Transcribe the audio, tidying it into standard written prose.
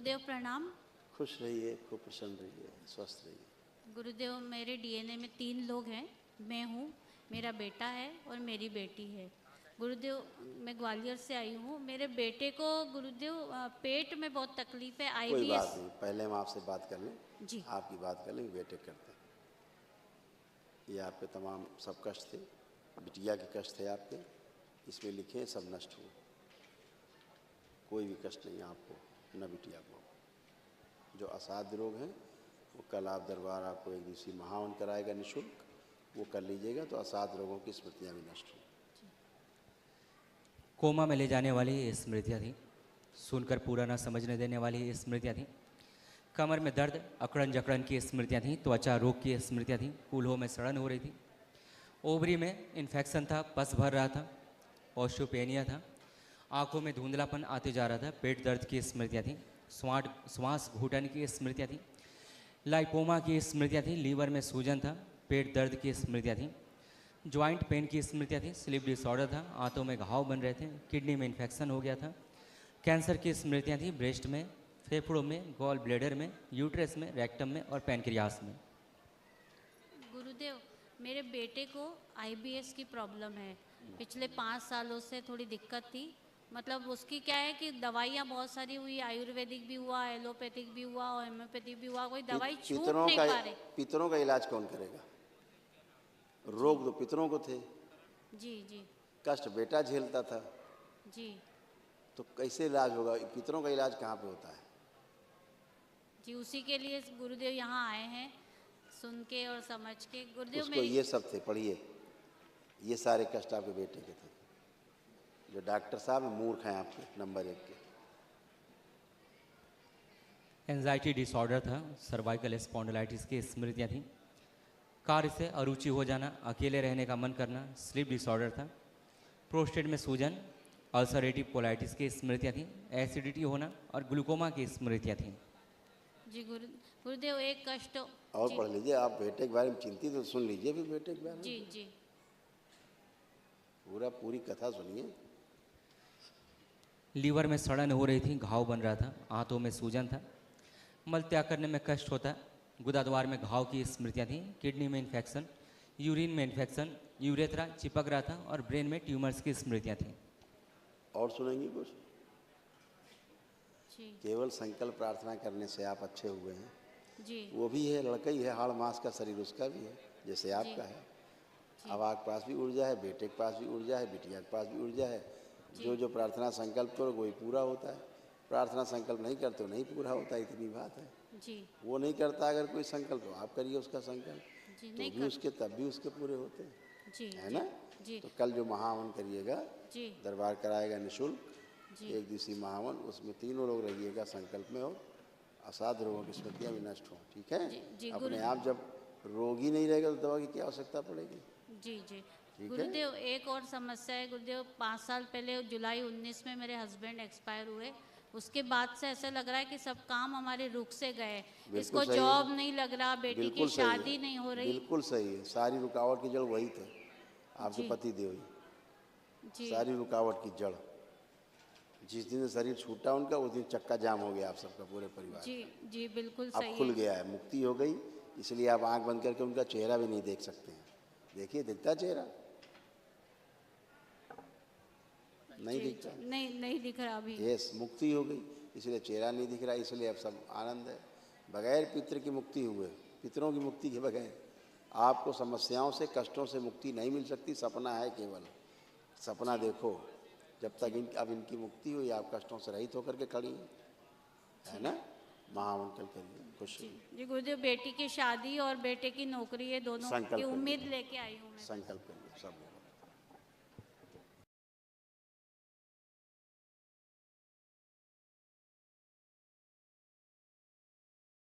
गुरुदेव प्रणाम। खुश रहिए, खूब प्रसन्न रहिए, स्वस्थ रहिए। गुरुदेव मेरे डीएनए में 3 लोग हैं, मैं हूँ, मेरा बेटा है और मेरी बेटी है। गुरुदेव मैं ग्वालियर से आई हूँ। मेरे बेटे को गुरुदेव पेट में बहुत तकलीफ है, कोई आईबीएस। बात नहीं, पहले हम आपसे बात कर लें। जी आपकी बात कर लें, बेटे करते हैं। ये आपके तमाम सब कष्ट थे, बिटिया के कष्ट थे आपके, इसमें लिखे सब नष्ट हुए। कोई भी कष्ट नहीं आपको, न बिटिया को। जो असाध्य रोग हैं वो कल आप दरबार आपको एक दिवसीय महावन कराएगा निःशुल्क, वो कर लीजिएगा तो असाध्य रोगों की स्मृतियाँ भी नष्ट हों। कोमा में ले जाने वाली ये स्मृतियाँ थी, सुनकर पूरा न समझने देने वाली ये स्मृतियाँ थी। कमर में दर्द, अकड़न जकड़न की स्मृतियाँ थीं, त्वचा रोग की स्मृतियाँ थीं, कूल्हों में सड़न हो रही थी, ओवरी में इन्फेक्शन था, पस भर रहा था, ऑस्टियोपेनिया था, आंखों में धुंधलापन आते जा रहा था, पेट दर्द की स्मृतियाँ थीं, श्वास घुटन की स्मृतियाँ थीं, लाइपोमा की स्मृतियाँ थीं, लीवर में सूजन था, पेट दर्द की स्मृतियाँ थीं, ज्वाइंट पेन की स्मृतियाँ थीं, स्लीप डिसऑर्डर था, आंतों में घाव बन रहे थे, किडनी में इन्फेक्शन हो गया था, कैंसर की स्मृतियाँ थीं, ब्रेस्ट में, फेफड़ों में, गॉल ब्लैडर में, यूट्रस में, रेक्टम में और पैनक्रियास में। गुरुदेव मेरे बेटे को आईबीएस की प्रॉब्लम है। पिछले 5 सालों से थोड़ी दिक्कत थी। मतलब उसकी क्या है कि दवाइयाँ बहुत सारी हुई, आयुर्वेदिक भी हुआ, एलोपैथिक भी हुआ, होम्योपैथिक भी हुआ, कोई दवाई छूट नहीं पा रही। पितरों का इलाज कौन करेगा? रोग तो पितरों को थे, जी जी कष्ट बेटा झेलता था, जी तो कैसे इलाज होगा? पितरों का इलाज कहाँ पे होता है? जी उसी के लिए गुरुदेव यहाँ आए हैं, सुन के और समझ के। गुरुदेव उसको मेरी ये सब थे, पढ़िए, ये सारे कष्ट आपके बेटे के थे। जो डॉक्टर साहब मूर्ख हैं आपके, नंबर 1 के। एंजाइटी डिसऑर्डर था, सर्वाइकल स्पॉन्डिलाइटिस की स्मृतियाँ थीं, कार्य से अरुचि हो जाना, अकेले रहने का मन करना, स्लीप डिसऑर्डर था, प्रोस्टेट में सूजन, अल्सरेटिव कोलाइटिस की स्मृतियाँ थीं, एसिडिटी होना और ग्लूकोमा की स्मृतियाँ थीं। जी गुरुदेव एक कष्ट और पढ़ लीजिए, आप बेटे के बारे में चिंतित तो सुन लीजिए फिर बेटे के बारे में। जी जी पूरी कथा सुनिए। लीवर में सड़न हो रही थी, घाव बन रहा था, आंतों में सूजन था, मल त्याग करने में कष्ट होता, गुदाद्वार में घाव की स्मृतियाँ थीं, किडनी में इन्फेक्शन, यूरिन में इन्फेक्शन, यूरेथ्रा चिपक रहा था और ब्रेन में ट्यूमर्स की स्मृतियाँ थीं। और सुनेंगी कुछ? जी केवल संकल्प प्रार्थना करने से आप अच्छे हुए हैं। जी वो भी है, लड़का ही है, हाड़ मांस का शरीर उसका भी है जैसे आपका है। अब आपके पास भी ऊर्जा है, बेटे के पास भी ऊर्जा है, बिटिया के पास भी ऊर्जा है। जो जो प्रार्थना संकल्प करो वही पूरा होता है। प्रार्थना संकल्प नहीं करते हो नहीं पूरा होता, इतनी बात है। जी वो नहीं करता अगर कोई संकल्प, तो आप करिए उसका संकल्प, जी तो नहीं भी कर उसके तब भी उसके पूरे होते हैं, जी है जी ना? जी तो कल जो महावन करिएगा, जी दरबार कराएगा निःशुल्क, जी एक दिवसीय महावन, उसमें 3 लोग रहिएगा संकल्प में, और असाध्य रोगों की स्मृतियाँ भी नष्ट हों। ठीक है? जी अपने आप जब रोगी नहीं रहेगा तो दवा की क्या आवश्यकता पड़ेगी? जी जी ठीक है? गुरुदेव एक और समस्या है गुरुदेव। 5 साल पहले जुलाई 19 में मेरे हस्बैंड एक्सपायर हुए। उसके बाद से ऐसा लग रहा है कि सब काम हमारे रुक से गए। बिल्कुल इसको सही है। जॉब नहीं लग रहा, बेटी की बिल्कुल सही शादी है, नहीं हो रही। बिल्कुल सही है। सारी रुकावट की जड़ वही थे, आपके जी पति देव ही। जी सारी रुकावट की जड़, जिस दिन से शरीर छूटा उनका, उस दिन चक्का जाम हो गया आप सबका, पूरे परिवार जी का। जी बिल्कुल अब सही खुल है। गया है, मुक्ति हो गई, इसलिए आप आंख बंद करके उनका चेहरा भी नहीं देख सकते हैं। देखिए, दिखता चेहरा? नहीं जी दिखता। जी नहीं नहीं दिख रहा अभी। यस, मुक्ति हो गई, इसलिए चेहरा नहीं दिख रहा, इसलिए अब सब आनंद है। बगैर पितृ की मुक्ति हुए, पितरों की मुक्ति के बगैर आपको समस्याओं से, कष्टों से मुक्ति नहीं मिल सकती। सपना है केवल, सपना देखो। जब तक अब इनकी मुक्ति हुई, आप कष्टों से रहित होकर के खड़ी हैं, है ना? महावन कल करिए, खुश जी रहिए। जी गुरुदेव बेटी की शादी और बेटे की नौकरी, ये दोनों की संकल्प उम्मीद करिए, लेके आई हूँ मैं। संकल्प करिए सब।